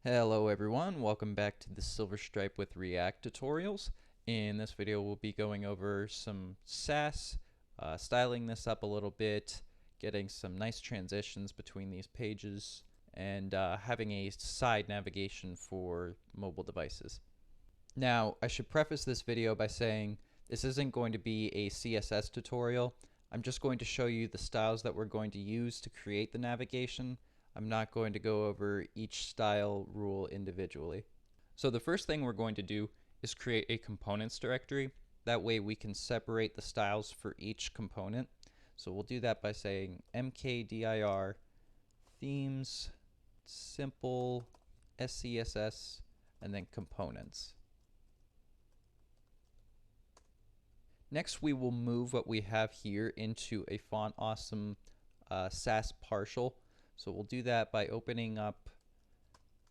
Hello everyone, welcome back to the SilverStripe with React tutorials. In this video we'll be going over some Sass, styling this up a little bit, getting some nice transitions between these pages, and having a side navigation for mobile devices. Now, I should preface this video by saying this isn't going to be a CSS tutorial. I'm just going to show you the styles that we're going to use to create the navigation. I'm not going to go over each style rule individually. So the first thing we're going to do is create a components directory. That way we can separate the styles for each component. So we'll do that by saying mkdir themes simple scss and then components. Next we will move what we have here into a font awesome Sass partial. So we'll do that by opening up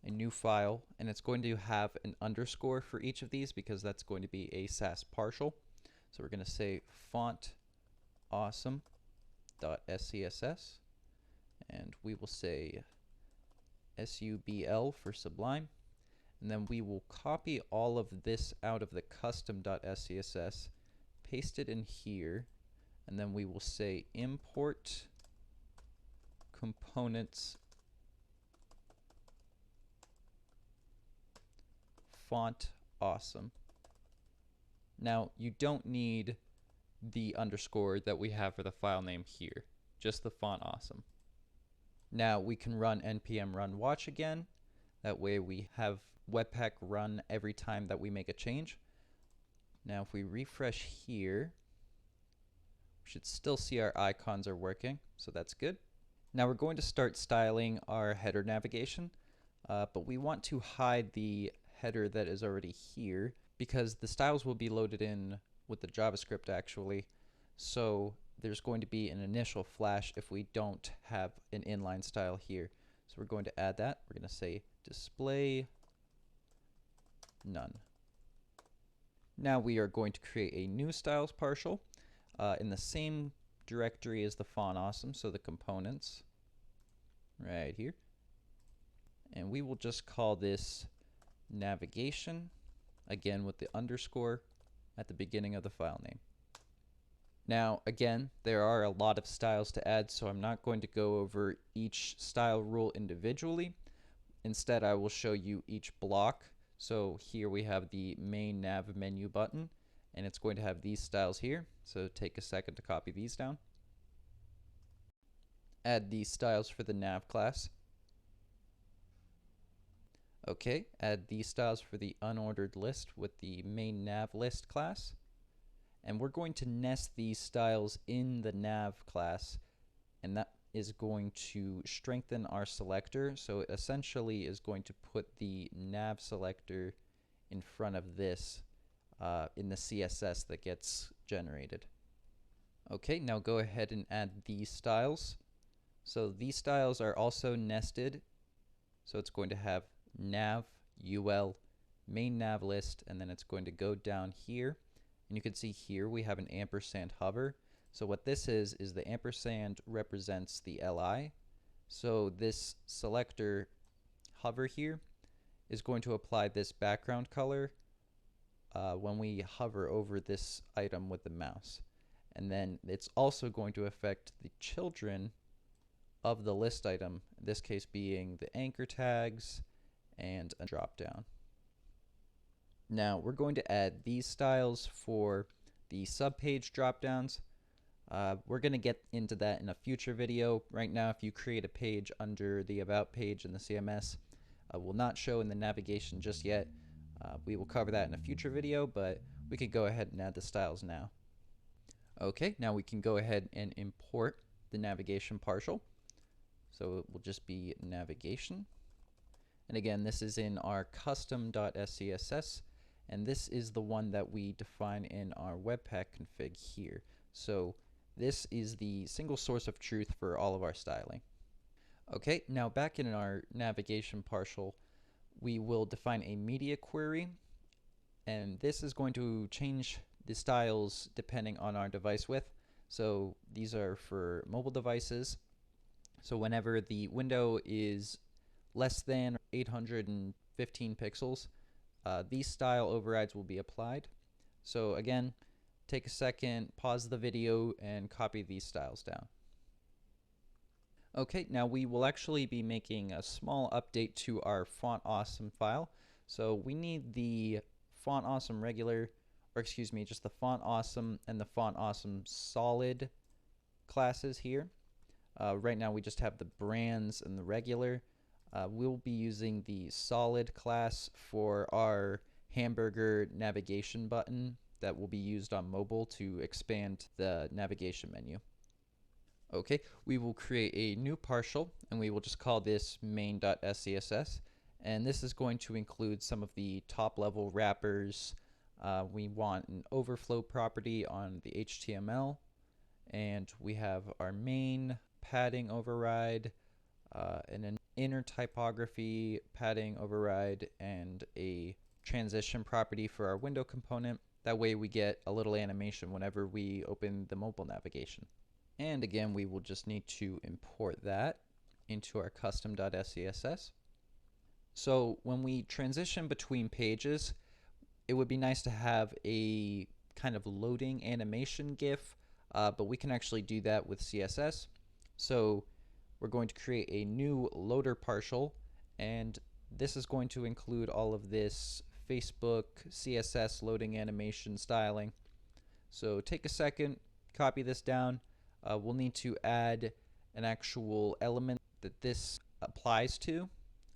a new file, and it's going to have an underscore for each of these because that's going to be a Sass partial. So we're going to say font awesome.scss, and we will say subl for sublime, and then we will copy all of this out of the custom.scss, paste it in here, and then we will say import components font awesome. Now you don't need the underscore that we have for the file name here, just the font awesome. Now we can run npm run watch again. That way we have Webpack run every time that we make a change. Now if we refresh here, we should still see our icons are working, so that's good. Now we're going to start styling our header navigation, but we want to hide the header that is already here because the styles will be loaded in with the JavaScript actually. So there's going to be an initial flash if we don't have an inline style here. So we're going to add that. We're going to say display none. Now we are going to create a new styles partial in the same directory as the font awesome, so the components right here, and we will just call this navigation, again with the underscore at the beginning of the file name. Now again, there are a lot of styles to add, so I'm not going to go over each style rule individually. Instead I will show you each block. So here we have the main nav menu button, and it's going to have these styles here, so take a second to copy these down. Add these styles for the nav class. Okay, add these styles for the unordered list with the main nav list class. And we're going to nest these styles in the nav class, and that is going to strengthen our selector. So it essentially is going to put the nav selector in front of this in the CSS that gets generated. Okay, now go ahead and add these styles. So these styles are also nested, so it's going to have nav, ul, main nav list, and then it's going to go down here, and you can see here we have an ampersand hover. So what this is the ampersand represents the li, so this selector hover here is going to apply this background color when we hover over this item with the mouse, and then it's also going to affect the children of the list item, in this case being the anchor tags and a drop down. Now we're going to add these styles for the subpage drop downs. We're going to get into that in a future video. Right now, if you create a page under the about page in the CMS, will not show in the navigation just yet. We will cover that in a future video, but we could go ahead and add the styles now. Okay, now we can go ahead and import the navigation partial. So it will just be navigation. And again, this is in our custom.scss, and this is the one that we define in our Webpack config here. So this is the single source of truth for all of our styling. Okay, now back in our navigation partial, we will define a media query, and this is going to change the styles depending on our device width. So these are for mobile devices. So whenever the window is less than 815 pixels, these style overrides will be applied. So again, take a second, pause the video, and copy these styles down. Okay, now we will actually be making a small update to our Font Awesome file. So we need the Font Awesome regular, or excuse me, just the Font Awesome and the Font Awesome solid classes here. Right now we just have the brands and the regular. We'll be using the solid class for our Hamburger navigation button that will be used on mobile to expand the navigation menu. Okay, we will create a new partial and we will just call this main.scss, and this is going to include some of the top level wrappers. We want an overflow property on the HTML, and we have our main padding override, and an inner typography padding override, and a transition property for our window component. That way we get a little animation whenever we open the mobile navigation. And again, we will just need to import that into our custom.scss. So when we transition between pages, it would be nice to have a kind of loading animation GIF, but we can actually do that with CSS. So we're going to create a new loader partial, and this is going to include all of this Facebook CSS loading animation styling. So take a second, copy this down. We'll need to add an actual element that this applies to,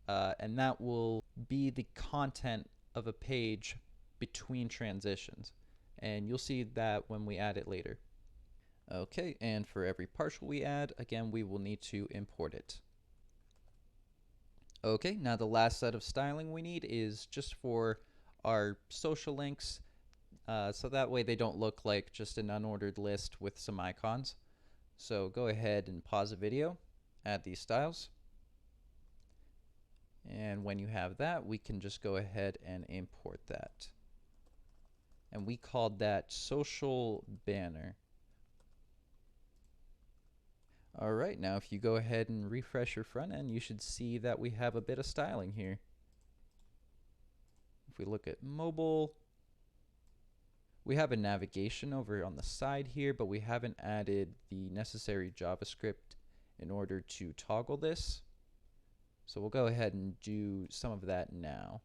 and that will be the content of a page between transitions, and you'll see that when we add it later. Okay, and for every partial we add, again, we will need to import it. Okay, now the last set of styling we need is just for our social links, so that way they don't look like just an unordered list with some icons. So go ahead and pause the video, add these styles, and when you have that, we can just go ahead and import that. And we called that social banner. Alright, now if you go ahead and refresh your front end, you should see that we have a bit of styling here. If we look at mobile, we have a navigation over on the side here, but we haven't added the necessary JavaScript in order to toggle this. So we'll go ahead and do some of that now.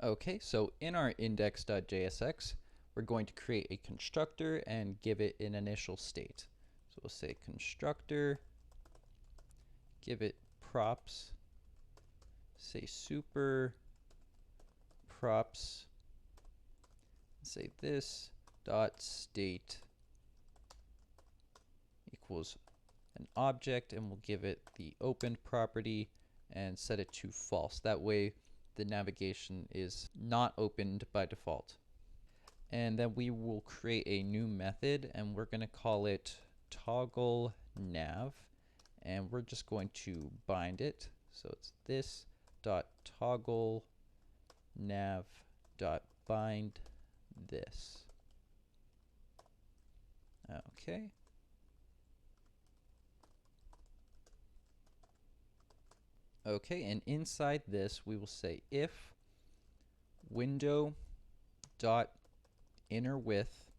Okay, so in our index.jsx, we're going to create a constructor and give it an initial state. So we'll say constructor, give it props, say super props, say this dot state equals an object, and we'll give it the opened property and set it to false. That way the navigation is not opened by default. And then we will create a new method, and we're going to call it toggle nav, and we're just going to bind it. So it's this dot toggle nav dot bind this. Okay. Okay, and inside this we will say if window dot inner width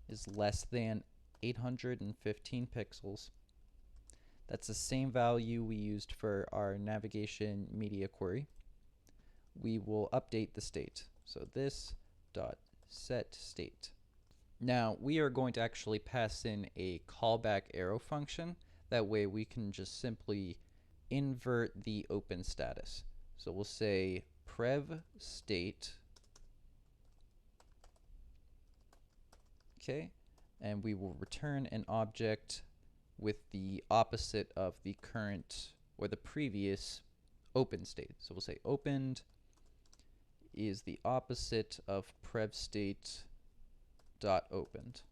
is less than 815 pixels. That's the same value we used for our navigation media query. We will update the state. So this dot set state. Now we are going to actually pass in a callback arrow function. That way we can just simply invert the open status. So we'll say prev state, okay, and we will return an object with the opposite of the current or the previous open state. So we'll say opened is the opposite of prev state dot opened.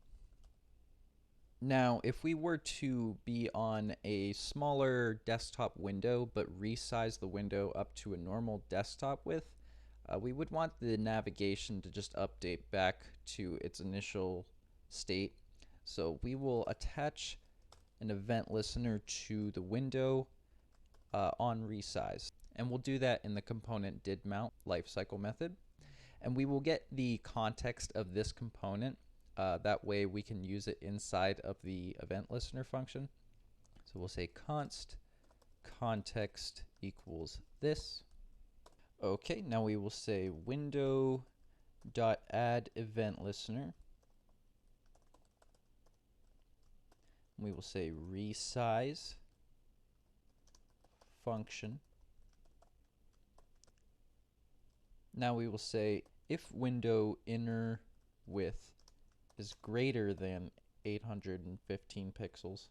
Now, if we were to be on a smaller desktop window but resize the window up to a normal desktop width, we would want the navigation to just update back to its initial state. So we will attach an event listener to the window, on resize. And we'll do that in the component didMount lifecycle method. And we will get the context of this component. That way we can use it inside of the event listener function. So we'll say const context equals this. Okay, now we will say window.add event listener. We will say resize function. Now we will say if window inner width is greater than 815 pixels,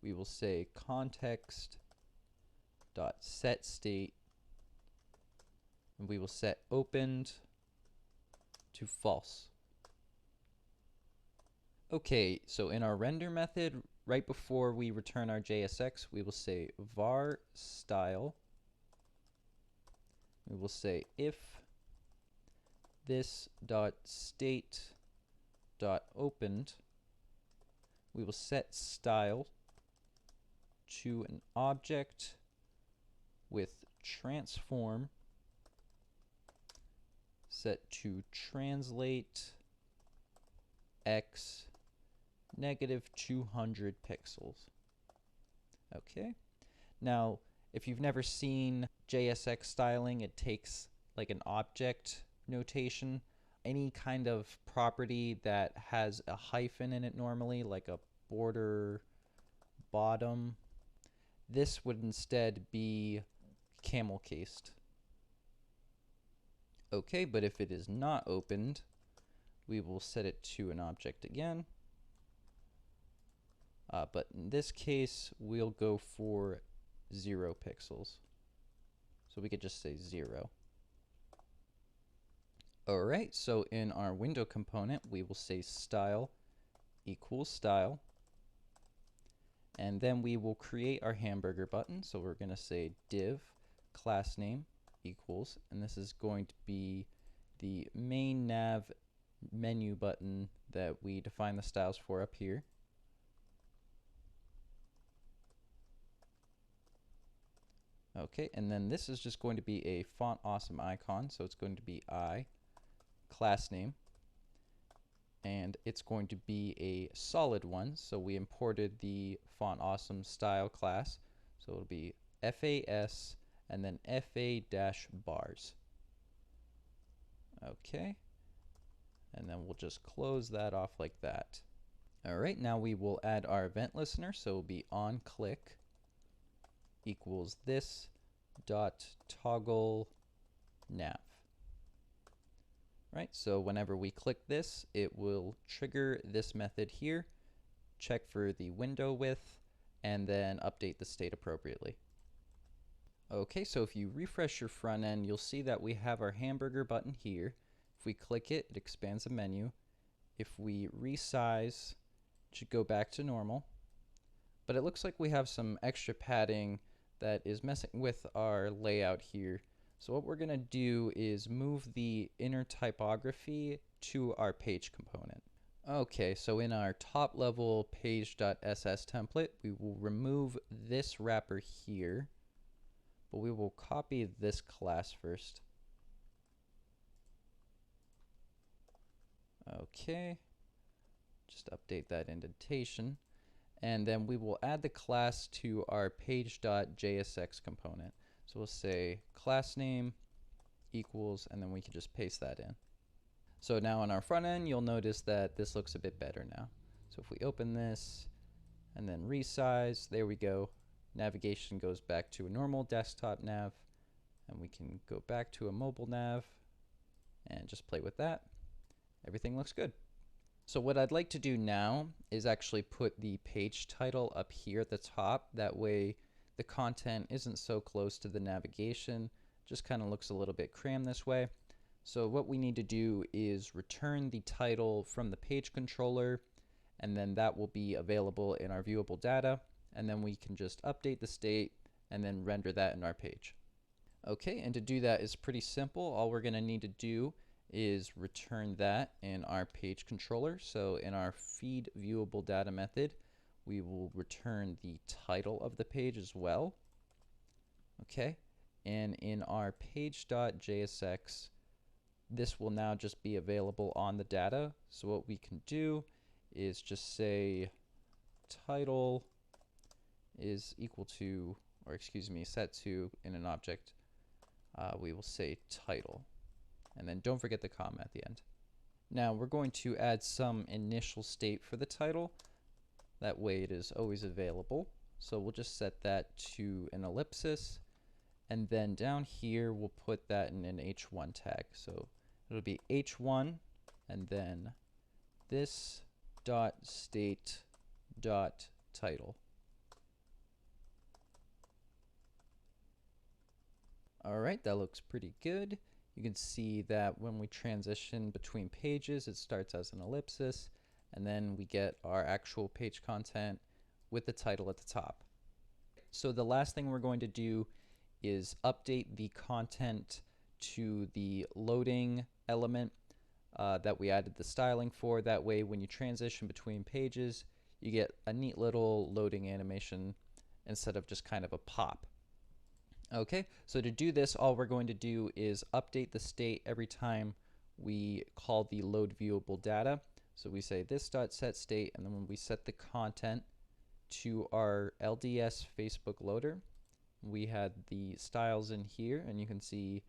we will say context.setState, and we will set opened to false. Okay, so in our render method, right before we return our JSX, we will say var style. We will say if this dot state dot opened, we will set style to an object with transform set to translate x -200 pixels. Okay. Now, if you've never seen JSX styling, it takes like an object notation. Any kind of property that has a hyphen in it normally, like a border bottom, this would instead be camel cased. Okay, but if it is not opened, we will set it to an object again. But in this case, we'll go for 0 pixels. So we could just say 0. Alright, so in our window component, we will say style equals style. And then we will create our hamburger button. So we're going to say div class name equals, and this is going to be the main nav menu button that we define the styles for up here. Okay, and then this is just going to be a font awesome icon, so it's going to be I class name, and it's going to be a solid one, so we imported the font awesome style class, so it'll be FAS and then FA-bars. Okay, and then we'll just close that off like that. Alright, now we will add our event listener, so it'll be on click equals this dot toggle nav. Right, so whenever we click this, it will trigger this method here, check for the window width, and then update the state appropriately. Okay, so if you refresh your front end, you'll see that we have our hamburger button here. If we click it, it expands the menu. If we resize, it should go back to normal. But it looks like we have some extra padding that is messing with our layout here. So what we're going to do is move the inner typography to our page component. Okay, so in our top level page.ss template, we will remove this wrapper here, but we will copy this class first. Okay, just update that indentation. And then we will add the class to our page.jsx component. So we'll say class name equals, and then we can just paste that in. So now on our front end, you'll notice that this looks a bit better now. So if we open this and then resize, there we go. Navigation goes back to a normal desktop nav, and we can go back to a mobile nav and just play with that. Everything looks good. So what I'd like to do now is actually put the page title up here at the top. That way the content isn't so close to the navigation, just kind of looks a little bit crammed this way. So what we need to do is return the title from the page controller, and then that will be available in our viewable data, and then we can just update the state and then render that in our page. Okay, and to do that is pretty simple. All we're going to need to do is return that in our page controller. So in our feed viewable data method, we will return the title of the page as well. Okay, and in our page.jsx, this will now just be available on the data. So what we can do is just say title is equal to, or excuse me, set to in an object. We will say title, and then don't forget the comma at the end. Now we're going to add some initial state for the title. That way it is always available. So we'll just set that to an ellipsis, and then down here we'll put that in an h1 tag. So it'll be h1 and then this dot state dot title. All right, that looks pretty good. You can see that when we transition between pages, it starts as an ellipsis, and then we get our actual page content with the title at the top. So the last thing we're going to do is update the content to the loading element that we added the styling for. That way when you transition between pages, you get a neat little loading animation instead of just kind of a pop. Okay, so to do this, all we're going to do is update the state every time we call the load viewable data. So we say this.setState, and then when we set the content to our LDS Facebook loader, we had the styles in here, and you can see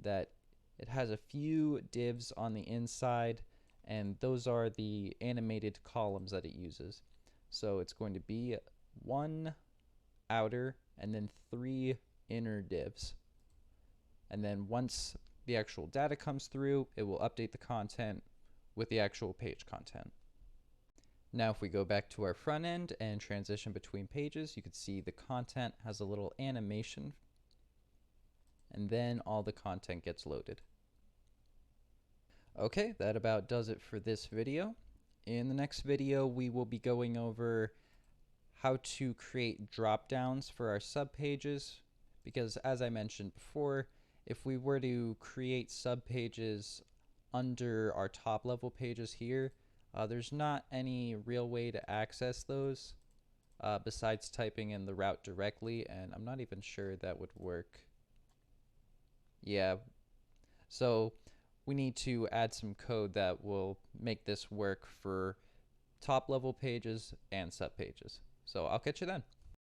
that it has a few divs on the inside, and those are the animated columns that it uses. So it's going to be 1 outer and then 3 inner divs. And then once the actual data comes through, it will update the content with the actual page content. Now if we go back to our front end and transition between pages, you can see the content has a little animation, and then all the content gets loaded. Okay, that about does it for this video. In the next video, we will be going over how to create drop downs for our subpages, because as I mentioned before, if we were to create subpages under our top level pages here, there's not any real way to access those besides typing in the route directly, and I'm not even sure that would work. Yeah, so we need to add some code that will make this work for top level pages and subpages. So I'll catch you then.